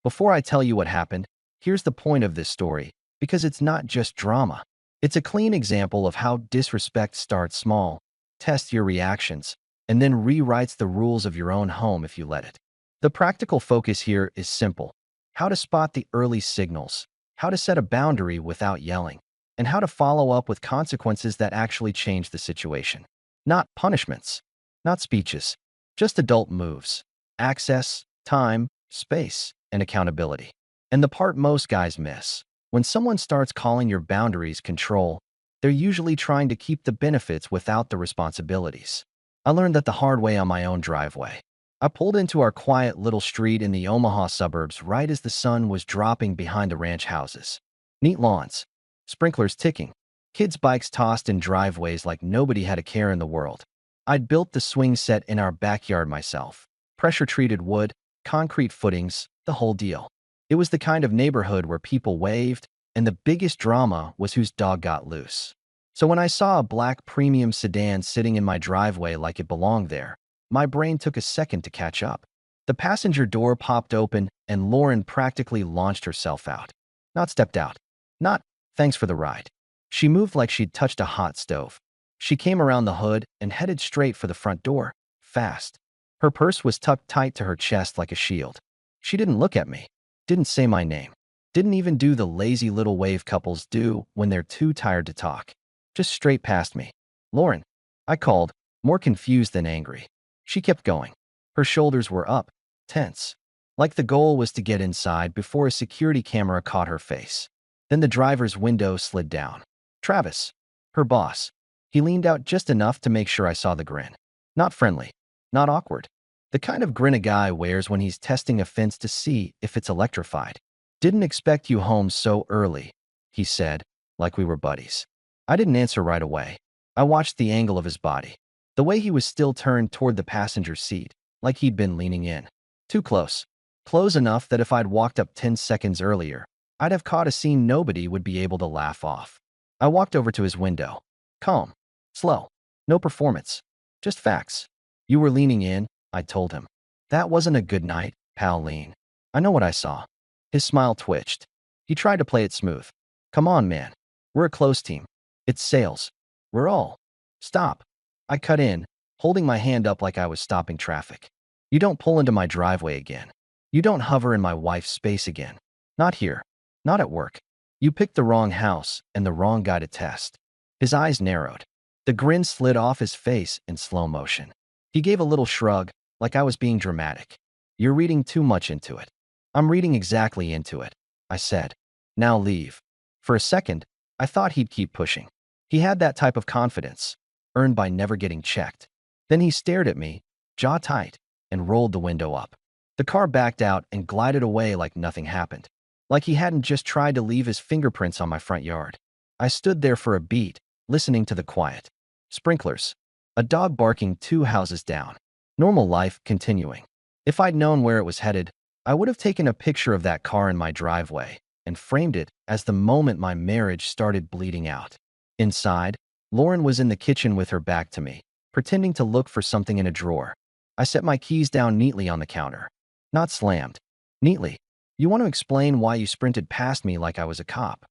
Before I tell you what happened, here's the point of this story, because it's not just drama. It's a clean example of how disrespect starts small, tests your reactions, and then rewrites the rules of your own home if you let it. The practical focus here is simple: how to spot the early signals, how to set a boundary without yelling, and how to follow up with consequences that actually change the situation. Not punishments, not speeches, just adult moves: access, time, space, and accountability. And the part most guys miss: when someone starts calling your boundaries control, they're usually trying to keep the benefits without the responsibilities. I learned that the hard way on my own driveway. I pulled into our quiet little street in the Omaha suburbs right as the sun was dropping behind the ranch houses. Neat lawns, sprinklers ticking, kids' bikes tossed in driveways like nobody had a care in the world. I'd built the swing set in our backyard myself. Pressure-treated wood, concrete footings, the whole deal. It was the kind of neighborhood where people waved, and the biggest drama was whose dog got loose. So when I saw a black premium sedan sitting in my driveway like it belonged there, my brain took a second to catch up. The passenger door popped open, and Lauren practically launched herself out. Not stepped out. Not, thanks for the ride. She moved like she'd touched a hot stove. She came around the hood and headed straight for the front door, fast. Her purse was tucked tight to her chest like a shield. She didn't look at me, didn't say my name, didn't even do the lazy little wave couples do when they're too tired to talk. Just straight past me. "Lauren," I called, more confused than angry. She kept going. Her shoulders were up, tense, like the goal was to get inside before a security camera caught her face. Then the driver's window slid down. Travis, her boss. He leaned out just enough to make sure I saw the grin. Not friendly, not awkward. The kind of grin a guy wears when he's testing a fence to see if it's electrified. "Didn't expect you home so early," he said, like we were buddies. I didn't answer right away. I watched the angle of his body, the way he was still turned toward the passenger seat, like he'd been leaning in. Too close. Close enough that if I'd walked up 10 seconds earlier, I'd have caught a scene nobody would be able to laugh off. I walked over to his window. Calm. Slow. No performance. Just facts. "You were leaning in," I told him. "That wasn't a good night, pal. Lean." "I know what I saw." His smile twitched. He tried to play it smooth. "Come on, man. We're a close team. It's sales. We're all." "Stop." I cut in, holding my hand up like I was stopping traffic. "You don't pull into my driveway again. You don't hover in my wife's space again. Not here. Not at work. You picked the wrong house and the wrong guy to test." His eyes narrowed. The grin slid off his face in slow motion. He gave a little shrug, like I was being dramatic. "You're reading too much into it." "I'm reading exactly into it," I said. "Now leave." For a second, I thought he'd keep pushing. He had that type of confidence, earned by never getting checked. Then he stared at me, jaw tight, and rolled the window up. The car backed out and glided away like nothing happened, like he hadn't just tried to leave his fingerprints on my front yard. I stood there for a beat, listening to the quiet. Sprinklers. A dog barking 2 houses down. Normal life continuing. If I'd known where it was headed, I would have taken a picture of that car in my driveway and framed it as the moment my marriage started bleeding out. Inside, Lauren was in the kitchen with her back to me, pretending to look for something in a drawer. I set my keys down neatly on the counter. Not slammed. Neatly. "You want to explain why you sprinted past me like I was a cop?"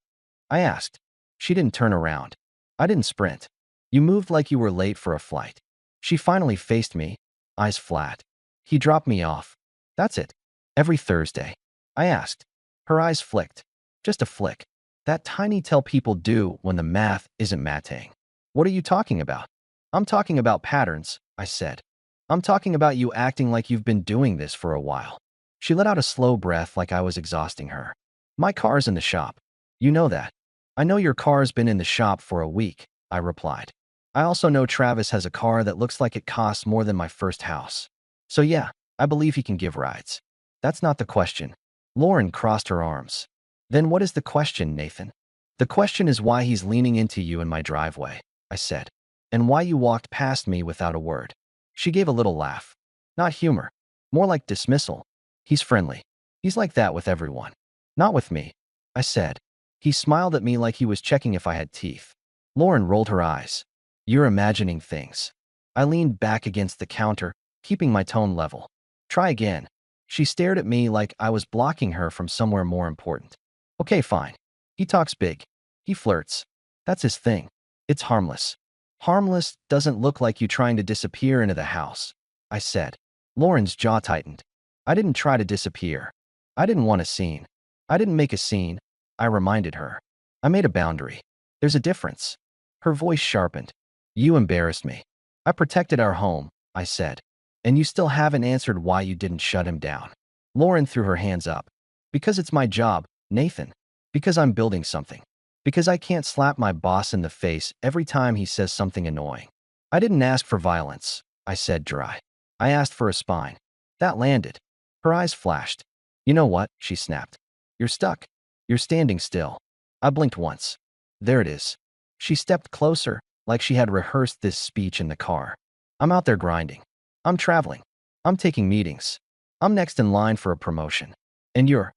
I asked. She didn't turn around. I didn't sprint. "You moved like you were late for a flight." She finally faced me, eyes flat. "He dropped me off. That's it. Every Thursday." I asked. Her eyes flicked. Just a flick. That tiny tell people do when the math isn't mathing. "What are you talking about?" "I'm talking about patterns," I said. "I'm talking about you acting like you've been doing this for a while." She let out a slow breath like I was exhausting her. "My car's in the shop. You know that." "I know your car's been in the shop for a week," I replied. "I also know Travis has a car that looks like it costs more than my first house. So yeah, I believe he can give rides." "That's not the question." Lauren crossed her arms. "Then what is the question, Nathan?" "The question is why he's leaning into you in my driveway," I said, "and why you walked past me without a word." She gave a little laugh. Not humor, more like dismissal. "He's friendly. He's like that with everyone." "Not with me," I said. He smiled at me like he was checking if I had teeth. Lauren rolled her eyes. "You're imagining things." I leaned back against the counter, keeping my tone level. "Try again." She stared at me like I was blocking her from somewhere more important. Okay, fine. He talks big. He flirts. That's his thing. It's harmless. Harmless doesn't look like you trying to disappear into the house, I said. Lauren's jaw tightened. I didn't try to disappear. I didn't want a scene. I didn't make a scene, I reminded her. I made a boundary. There's a difference. Her voice sharpened. You embarrassed me. I protected our home, I said. And you still haven't answered why you didn't shut him down. Lauren threw her hands up. Because it's my job, Nathan. Because I'm building something. Because I can't slap my boss in the face every time he says something annoying. I didn't ask for violence, I said dry. I asked for a spine. That landed. Her eyes flashed. You know what? She snapped. You're stuck. You're standing still. I blinked once. There it is. She stepped closer, like she had rehearsed this speech in the car. I'm out there grinding. I'm traveling. I'm taking meetings. I'm next in line for a promotion. And you're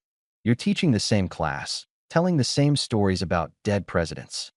teaching the same class, telling the same stories about dead presidents.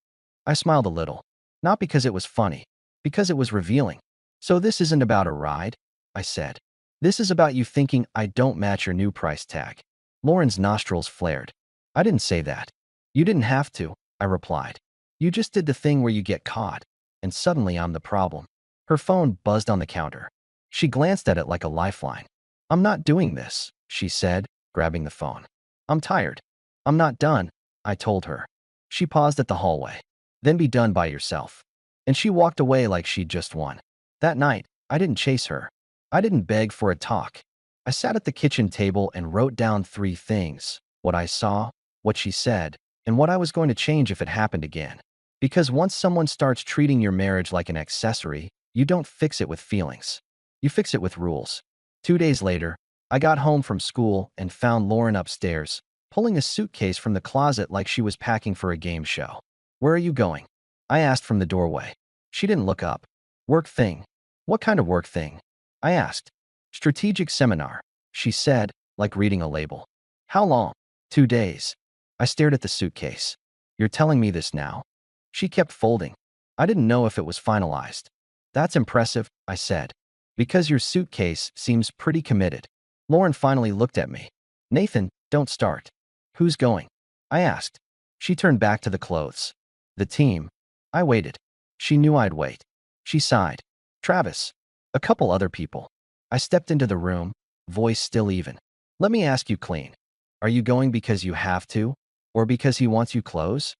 I smiled a little. Not because it was funny, because it was revealing. So this isn't about a ride, I said. This is about you thinking I don't match your new price tag. Lauren's nostrils flared. I didn't say that. You didn't have to, I replied. You just did the thing where you get caught, and suddenly I'm the problem. Her phone buzzed on the counter. She glanced at it like a lifeline. I'm not doing this, she said, grabbing the phone. I'm tired. I'm not done, I told her. She paused at the hallway. Then be done by yourself. And she walked away like she'd just won. That night, I didn't chase her. I didn't beg for a talk. I sat at the kitchen table and wrote down 3 things: what I saw, what she said, and what I was going to change if it happened again. Because once someone starts treating your marriage like an accessory, you don't fix it with feelings. You fix it with rules. 2 days later, I got home from school and found Lauren upstairs, pulling a suitcase from the closet like she was packing for a game show. Where are you going? I asked from the doorway. She didn't look up. Work thing. What kind of work thing? I asked. Strategic seminar, she said, like reading a label. How long? 2 days. I stared at the suitcase. You're telling me this now? She kept folding. I didn't know if it was finalized. That's impressive, I said. Because your suitcase seems pretty committed. Lauren finally looked at me. Nathan, don't start. Who's going? I asked. She turned back to the clothes. The team. I waited. She knew I'd wait. She sighed. Travis. A couple other people. I stepped into the room, voice still even. Let me ask you clean. Are you going because you have to, or because he wants you close?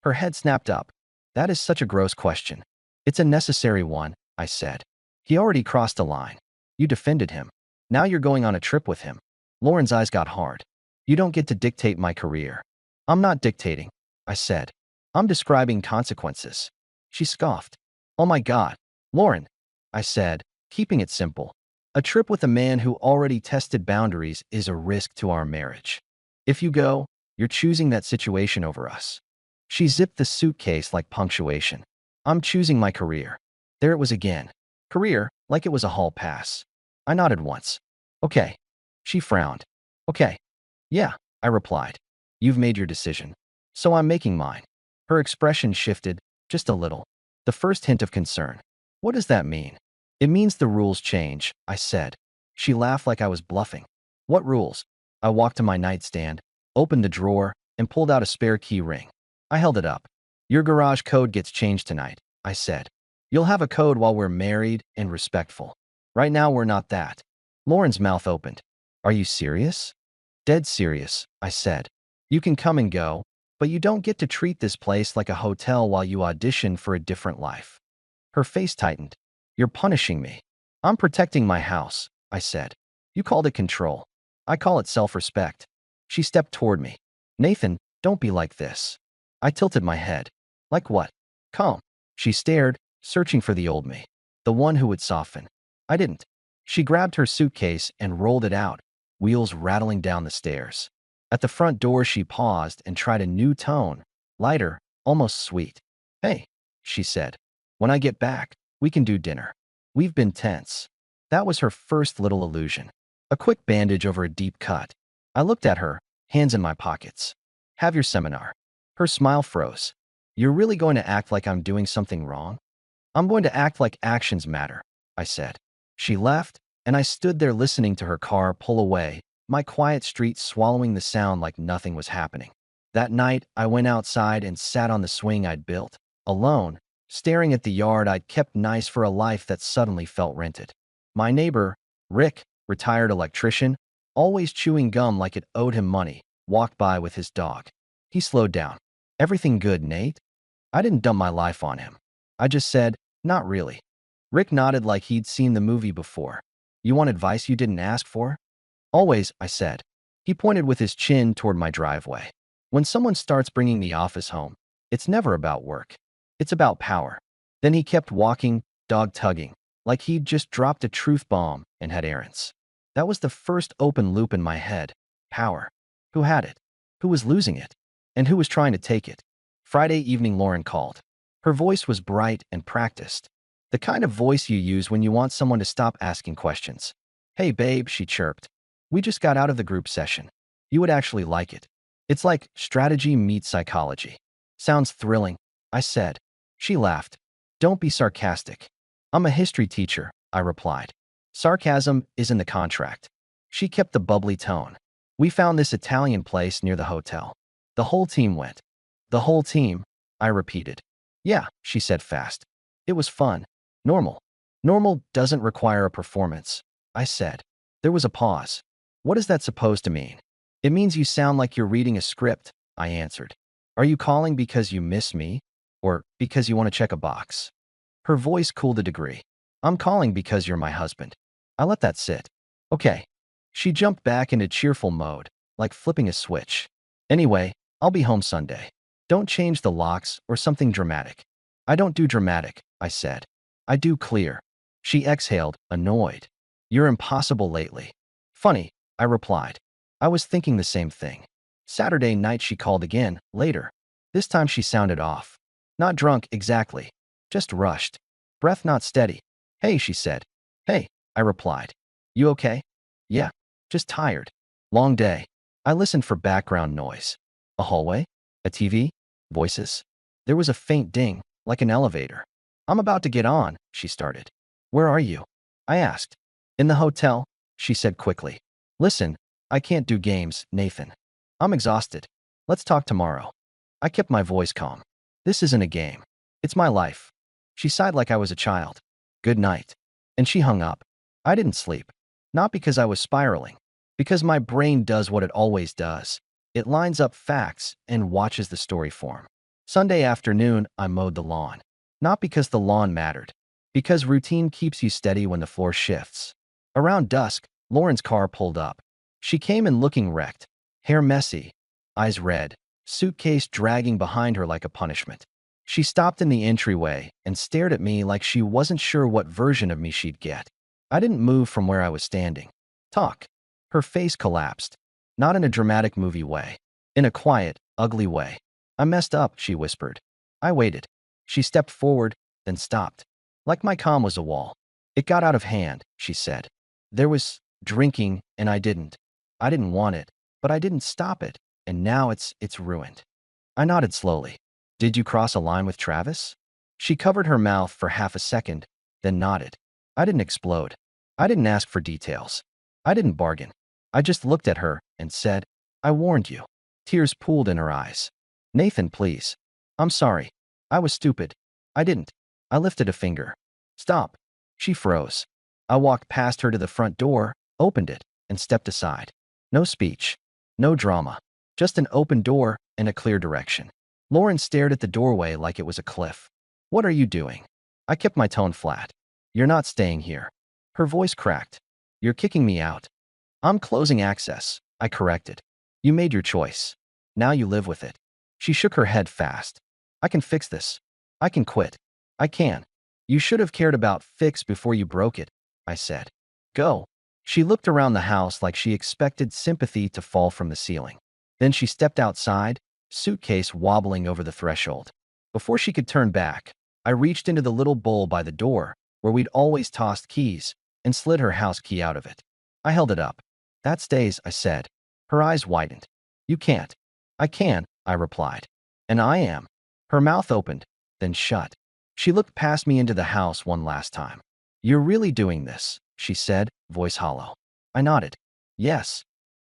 Her head snapped up. That is such a gross question. It's a necessary one, I said. He already crossed a line. You defended him. Now you're going on a trip with him. Lauren's eyes got hard. You don't get to dictate my career. I'm not dictating, I said. I'm describing consequences. She scoffed. Oh my God. Lauren, I said, keeping it simple. A trip with a man who already tested boundaries is a risk to our marriage. If you go, you're choosing that situation over us. She zipped the suitcase like punctuation. I'm choosing my career. There it was again. Career, like it was a hall pass. I nodded once. Okay. She frowned. Okay. Yeah, I replied. You've made your decision. So I'm making mine. Her expression shifted, just a little. The first hint of concern. What does that mean? It means the rules change, I said. She laughed like I was bluffing. What rules? I walked to my nightstand, opened the drawer, and pulled out a spare key ring. I held it up. Your garage code gets changed tonight, I said. You'll have a code while we're married and respectful. Right now we're not that. Lauren's mouth opened. Are you serious? Dead serious, I said. You can come and go, but you don't get to treat this place like a hotel while you audition for a different life. Her face tightened. You're punishing me. I'm protecting my house, I said. You called it control. I call it self-respect. She stepped toward me. Nathan, don't be like this. I tilted my head. Like what? Calm. She stared, searching for the old me. The one who would soften. I didn't. She grabbed her suitcase and rolled it out, wheels rattling down the stairs. At the front door she paused and tried a new tone, lighter, almost sweet. Hey, she said. When I get back, we can do dinner. We've been tense. That was her first little illusion. A quick bandage over a deep cut. I looked at her, hands in my pockets. Have your seminar. Her smile froze. You're really going to act like I'm doing something wrong? I'm going to act like actions matter, I said. She left, and I stood there listening to her car pull away, my quiet street swallowing the sound like nothing was happening. That night, I went outside and sat on the swing I'd built, alone, staring at the yard I'd kept nice for a life that suddenly felt rented. My neighbor, Rick, retired electrician, always chewing gum like it owed him money, walked by with his dog. He slowed down. "Everything good, Nate?" I didn't dump my life on him. I just said, "Not really." Rick nodded like he'd seen the movie before. "You want advice you didn't ask for?" "Always," I said. He pointed with his chin toward my driveway. "When someone starts bringing the office home, it's never about work. It's about power." Then he kept walking, dog tugging, like he'd just dropped a truth bomb and had errands. That was the first open loop in my head. Power. Who had it? Who was losing it? And who was trying to take it? Friday evening, Lauren called. Her voice was bright and practiced. The kind of voice you use when you want someone to stop asking questions. "Hey babe," she chirped. "We just got out of the group session. You would actually like it. It's like strategy meets psychology." "Sounds thrilling," I said. She laughed. "Don't be sarcastic." "I'm a history teacher," I replied. "Sarcasm is in the contract." She kept the bubbly tone. "We found this Italian place near the hotel. The whole team went." "The whole team?" I repeated. "Yeah," she said fast. "It was fun. Normal. Normal doesn't require a performance," I said. There was a pause. "What is that supposed to mean?" "It means you sound like you're reading a script," I answered. "Are you calling because you miss me? Or because you want to check a box?" Her voice cooled a degree. "I'm calling because you're my husband." I let that sit. "Okay." She jumped back into cheerful mode, like flipping a switch. "Anyway, I'll be home Sunday. Don't change the locks or something dramatic." "I don't do dramatic," I said. "I do clear." She exhaled, annoyed. "You're impossible lately." "Funny," I replied. I was thinking the same thing. Saturday night she called again, later. This time she sounded off. Not drunk, exactly. Just rushed. Breath not steady. "Hey," she said. "Hey," I replied. "You okay?" "Yeah. Just tired. Long day." I listened for background noise. A hallway? A TV? Voices? There was a faint ding, like an elevator. "I'm about to get on," she started. "Where are you?" I asked. "In the hotel," she said quickly. "Listen, I can't do games, Nathan. I'm exhausted. Let's talk tomorrow." I kept my voice calm. "This isn't a game. It's my life." She sighed like I was a child. "Good night." And she hung up. I didn't sleep. Not because I was spiraling. Because my brain does what it always does. It lines up facts and watches the story form. Sunday afternoon, I mowed the lawn. Not because the lawn mattered. Because routine keeps you steady when the floor shifts. Around dusk, Lauren's car pulled up. She came in looking wrecked. Hair messy. Eyes red. Suitcase dragging behind her like a punishment. She stopped in the entryway and stared at me like she wasn't sure what version of me she'd get. I didn't move from where I was standing. "Talk." Her face collapsed. Not in a dramatic movie way. In a quiet, ugly way. "I messed up," she whispered. I waited. She stepped forward, then stopped. Like my calm was a wall. "It got out of hand," she said. "There was drinking, and I didn't. I didn't want it, but I didn't stop it, and now it's ruined." I nodded slowly. "Did you cross a line with Travis?" She covered her mouth for half a second, then nodded. I didn't explode. I didn't ask for details. I didn't bargain. I just looked at her and said, "I warned you." Tears pooled in her eyes. "Nathan, please." "I'm sorry. I was stupid. I didn't." I lifted a finger. "Stop." She froze. I walked past her to the front door, opened it, and stepped aside. No speech. No drama. Just an open door and a clear direction. Lauren stared at the doorway like it was a cliff. "What are you doing?" I kept my tone flat. "You're not staying here." Her voice cracked. "You're kicking me out." "I'm closing access," I corrected. "You made your choice. Now you live with it." She shook her head fast. "I can fix this. I can quit. I can." "You should have cared about fix before you broke it," I said. "Go." She looked around the house like she expected sympathy to fall from the ceiling. Then she stepped outside, suitcase wobbling over the threshold. Before she could turn back, I reached into the little bowl by the door, where we'd always tossed keys, and slid her house key out of it. I held it up. "That stays," I said. Her eyes widened. "You can't." "I can," I replied. "And I am." Her mouth opened, then shut. She looked past me into the house one last time. "You're really doing this?" she said, voice hollow. I nodded. Yes.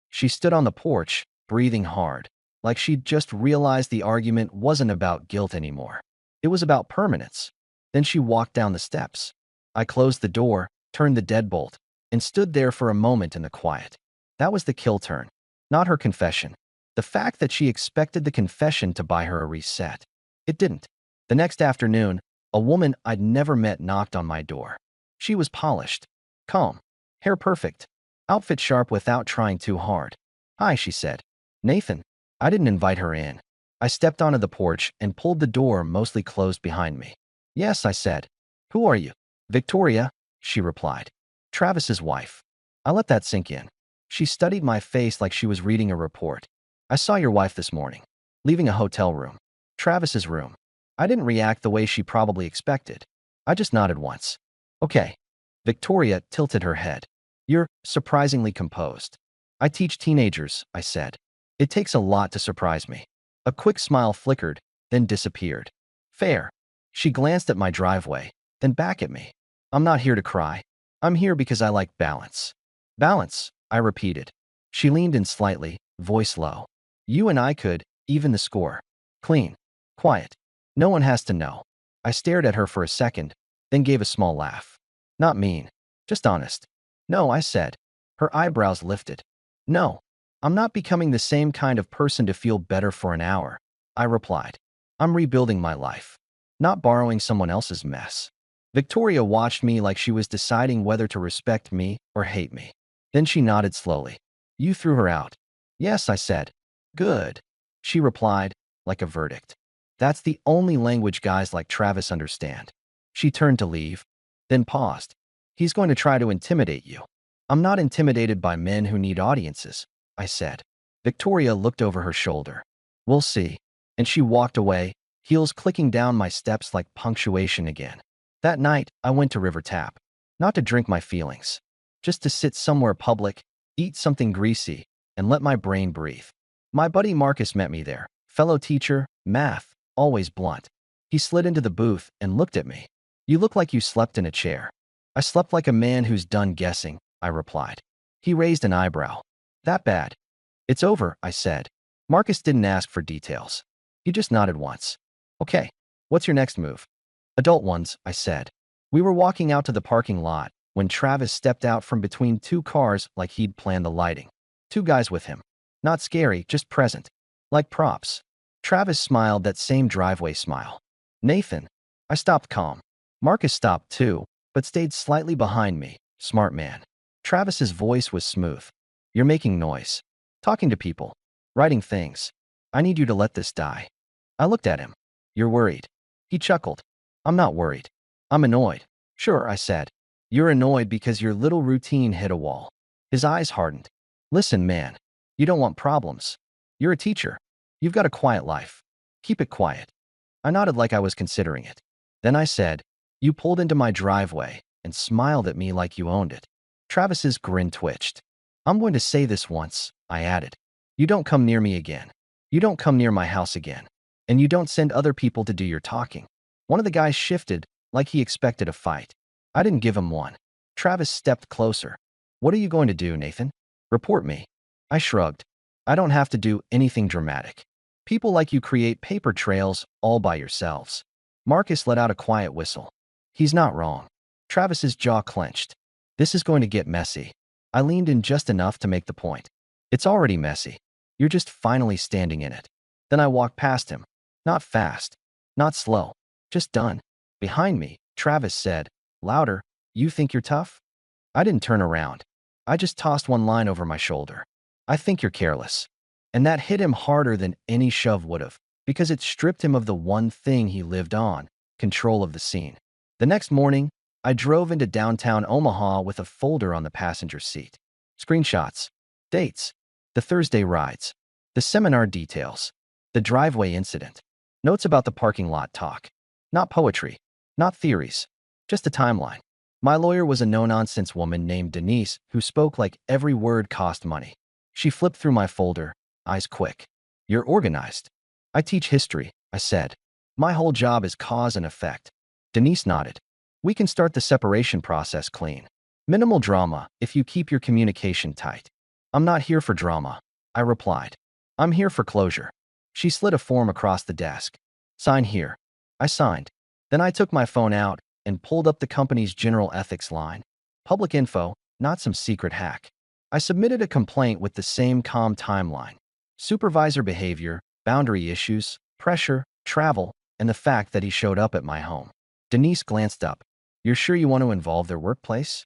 She stood on the porch, breathing hard, like she'd just realized the argument wasn't about guilt anymore. It was about permanence. Then she walked down the steps. I closed the door, turned the deadbolt, and stood there for a moment in the quiet. That was the kill turn, not her confession. The fact that she expected the confession to buy her a reset. It didn't. The next afternoon, a woman I'd never met knocked on my door. She was polished, calm, hair perfect, outfit sharp without trying too hard. Hi, she said. Nathan. I didn't invite her in. I stepped onto the porch and pulled the door mostly closed behind me. Yes, I said. Who are you? Victoria, she replied. Travis's wife. I let that sink in. She studied my face like she was reading a report. I saw your wife this morning, leaving a hotel room. Travis's room. I didn't react the way she probably expected. I just nodded once. Okay. Victoria tilted her head. You're surprisingly composed. I teach teenagers, I said. It takes a lot to surprise me. A quick smile flickered, then disappeared. Fair. She glanced at my driveway, then back at me. I'm not here to cry. I'm here because I like balance. Balance, I repeated. She leaned in slightly, voice low. You and I could, even the score. Clean. Quiet. No one has to know. I stared at her for a second, then gave a small laugh. Not mean. Just honest. No, I said. Her eyebrows lifted. No. I'm not becoming the same kind of person to feel better for an hour, I replied. I'm rebuilding my life, not borrowing someone else's mess. Victoria watched me like she was deciding whether to respect me or hate me. Then she nodded slowly. You threw her out. Yes, I said. Good. She replied, like a verdict. That's the only language guys like Travis understand. She turned to leave, then paused. He's going to try to intimidate you. I'm not intimidated by men who need audiences, I said. Victoria looked over her shoulder. We'll see. And she walked away, heels clicking down my steps like punctuation again. That night, I went to River Tap. Not to drink my feelings. Just to sit somewhere public, eat something greasy, and let my brain breathe. My buddy Marcus met me there. Fellow teacher, math, always blunt. He slid into the booth and looked at me. You look like you slept in a chair. I slept like a man who's done guessing, I replied. He raised an eyebrow. That bad? It's over, I said. Marcus didn't ask for details. He just nodded once. Okay, what's your next move? Adult ones, I said. We were walking out to the parking lot when Travis stepped out from between two cars like he'd planned the lighting. Two guys with him. Not scary, just present. Like props. Travis smiled that same driveway smile. Nathan. I stopped calm. Marcus stopped too, but stayed slightly behind me. Smart man. Travis's voice was smooth. You're making noise. Talking to people. Writing things. I need you to let this die. I looked at him. You're worried. He chuckled. I'm not worried. I'm annoyed. Sure, I said. You're annoyed because your little routine hit a wall. His eyes hardened. Listen, man. You don't want problems. You're a teacher. You've got a quiet life. Keep it quiet. I nodded like I was considering it. Then I said, you pulled into my driveway and smiled at me like you owned it. Travis's grin twitched. I'm going to say this once, I added. You don't come near me again. You don't come near my house again. And you don't send other people to do your talking. One of the guys shifted, like he expected a fight. I didn't give him one. Travis stepped closer. What are you going to do, Nathan? Report me. I shrugged. I don't have to do anything dramatic. People like you create paper trails all by yourselves. Marcus let out a quiet whistle. He's not wrong. Travis's jaw clenched. This is going to get messy. I leaned in just enough to make the point. It's already messy. You're just finally standing in it. Then I walked past him. Not fast. Not slow. Just done. Behind me, Travis said, louder, you think you're tough? I didn't turn around. I just tossed one line over my shoulder. I think you're careless. And that hit him harder than any shove would have, because it stripped him of the one thing he lived on, control of the scene. The next morning, I drove into downtown Omaha with a folder on the passenger seat. Screenshots. Dates. The Thursday rides. The seminar details. The driveway incident. Notes about the parking lot talk. Not poetry. Not theories. Just a timeline. My lawyer was a no-nonsense woman named Denise who spoke like every word cost money. She flipped through my folder, eyes quick. You're organized. I teach history, I said. My whole job is cause and effect. Denise nodded. We can start the separation process clean. Minimal drama if you keep your communication tight. I'm not here for drama, I replied. I'm here for closure. She slid a form across the desk. Sign here. I signed. Then I took my phone out and pulled up the company's general ethics line. Public info, not some secret hack. I submitted a complaint with the same calm timeline. Supervisor behavior, boundary issues, pressure, travel, and the fact that he showed up at my home. Denise glanced up. You're sure you want to involve their workplace?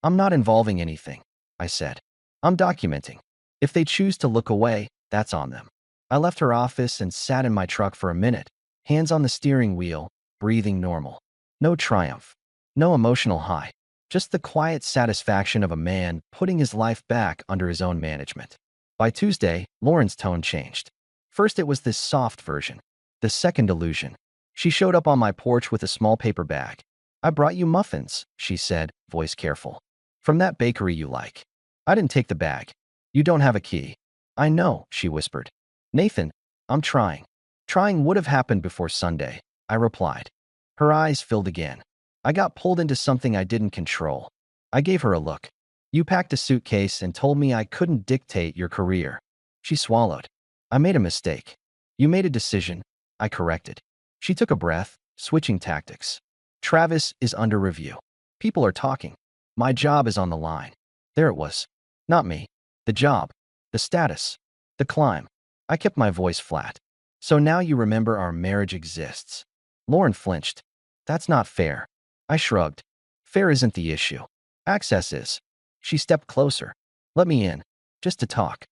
I'm not involving anything, I said. I'm documenting. If they choose to look away, that's on them. I left her office and sat in my truck for a minute, hands on the steering wheel, breathing normal. No triumph. No emotional high. Just the quiet satisfaction of a man putting his life back under his own management. By Tuesday, Lauren's tone changed. First, it was this soft version. The second illusion. She showed up on my porch with a small paper bag. I brought you muffins, she said, voice careful. From that bakery you like. I didn't take the bag. You don't have a key. I know, she whispered. Nathan, I'm trying. Trying would have happened before Sunday, I replied. Her eyes filled again. I got pulled into something I didn't control. I gave her a look. You packed a suitcase and told me I couldn't dictate your career. She swallowed. I made a mistake. You made a decision. I corrected. She took a breath, switching tactics. Travis is under review. People are talking. My job is on the line. There it was. Not me. The job. The status. The climb. I kept my voice flat. So now you remember our marriage exists. Lauren flinched. That's not fair. I shrugged. Fair isn't the issue. Access is. She stepped closer. Let me in. Just to talk.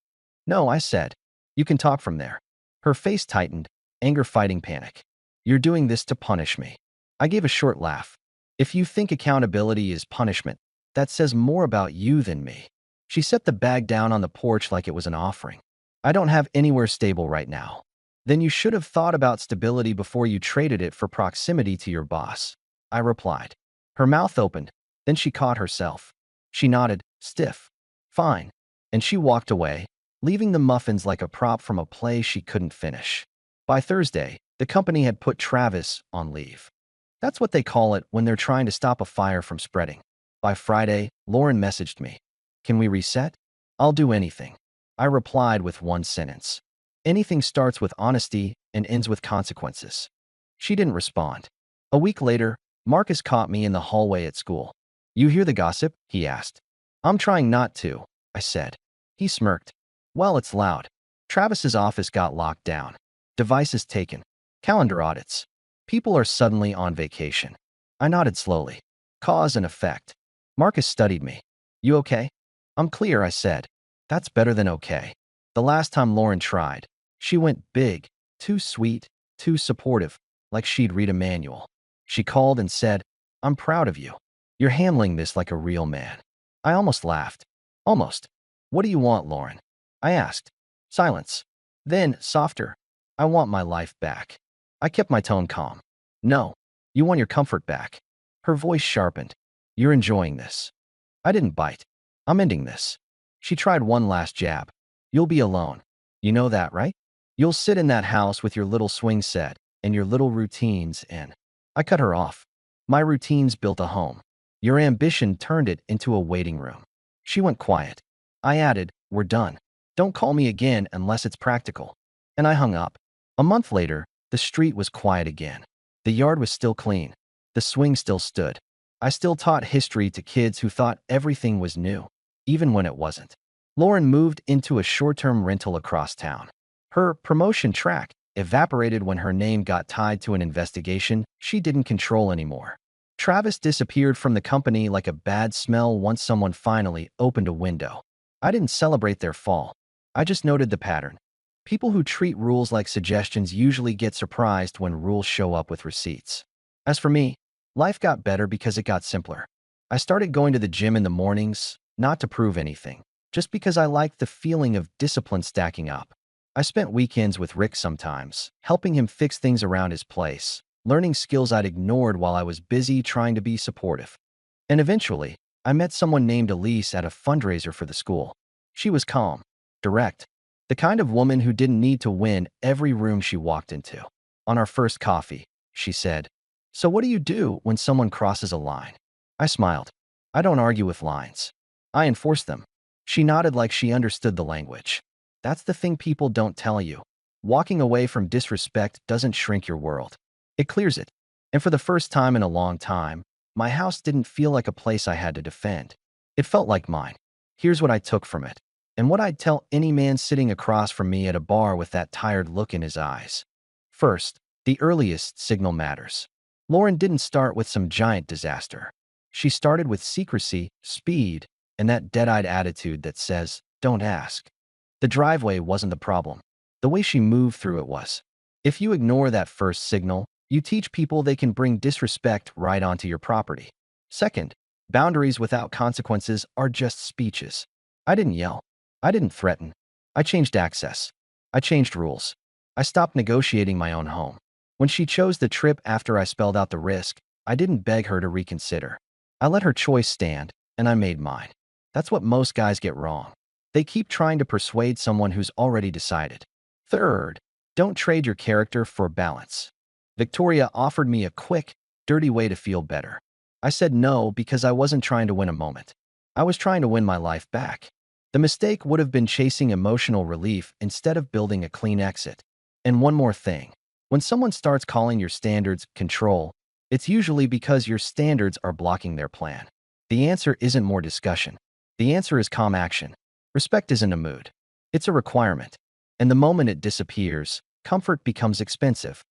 No, I said. You can talk from there. Her face tightened, anger fighting panic. You're doing this to punish me. I gave a short laugh. If you think accountability is punishment, that says more about you than me. She set the bag down on the porch like it was an offering. I don't have anywhere stable right now. Then you should have thought about stability before you traded it for proximity to your boss, I replied. Her mouth opened, then she caught herself. She nodded, stiff. Fine. And she walked away, leaving the muffins like a prop from a play she couldn't finish. By Thursday, the company had put Travis on leave. That's what they call it when they're trying to stop a fire from spreading. By Friday, Lauren messaged me. Can we reset? I'll do anything. I replied with one sentence. Anything starts with honesty and ends with consequences. She didn't respond. A week later, Marcus caught me in the hallway at school. You hear the gossip? He asked. I'm trying not to, I said. He smirked. Well, it's loud. Travis's office got locked down. Devices taken. Calendar audits. People are suddenly on vacation. I nodded slowly. Cause and effect. Marcus studied me. You okay? I'm clear, I said. That's better than okay. The last time Lauren tried, she went big, too sweet, too supportive, like she'd read a manual. She called and said, I'm proud of you. You're handling this like a real man. I almost laughed. Almost. What do you want, Lauren? I asked. Silence. Then, softer. I want my life back. I kept my tone calm. No. You want your comfort back. Her voice sharpened. You're enjoying this. I didn't bite. I'm ending this. She tried one last jab. You'll be alone. You know that, right? You'll sit in that house with your little swing set and your little routines and… I cut her off. My routines built a home. Your ambition turned it into a waiting room. She went quiet. I added, we're done. Don't call me again unless it's practical. And I hung up. A month later, the street was quiet again. The yard was still clean. The swing still stood. I still taught history to kids who thought everything was new, even when it wasn't. Lauren moved into a short-term rental across town. Her promotion track evaporated when her name got tied to an investigation she didn't control anymore. Travis disappeared from the company like a bad smell once someone finally opened a window. I didn't celebrate their fall. I just noted the pattern. People who treat rules like suggestions usually get surprised when rules show up with receipts. As for me, life got better because it got simpler. I started going to the gym in the mornings, not to prove anything, just because I liked the feeling of discipline stacking up. I spent weekends with Rick sometimes, helping him fix things around his place, learning skills I'd ignored while I was busy trying to be supportive. And eventually, I met someone named Elise at a fundraiser for the school. She was calm, direct, the kind of woman who didn't need to win every room she walked into. On our first coffee, she said, So what do you do when someone crosses a line? I smiled. I don't argue with lines. I enforce them. She nodded like she understood the language. That's the thing people don't tell you. Walking away from disrespect doesn't shrink your world. It clears it. And for the first time in a long time, my house didn't feel like a place I had to defend. It felt like mine. Here's what I took from it, and what I'd tell any man sitting across from me at a bar with that tired look in his eyes. First, the earliest signal matters. Lauren didn't start with some giant disaster. She started with secrecy, speed, and that dead-eyed attitude that says, "Don't ask." The driveway wasn't the problem. The way she moved through it was. If you ignore that first signal, you teach people they can bring disrespect right onto your property. Second, boundaries without consequences are just speeches. I didn't yell. I didn't threaten. I changed access. I changed rules. I stopped negotiating my own home. When she chose the trip after I spelled out the risk, I didn't beg her to reconsider. I let her choice stand, and I made mine. That's what most guys get wrong. They keep trying to persuade someone who's already decided. Third, don't trade your character for balance. Victoria offered me a quick, dirty way to feel better. I said no because I wasn't trying to win a moment. I was trying to win my life back. The mistake would have been chasing emotional relief instead of building a clean exit. And one more thing. When someone starts calling your standards control, it's usually because your standards are blocking their plan. The answer isn't more discussion. The answer is calm action. Respect isn't a mood. It's a requirement. And the moment it disappears, comfort becomes expensive.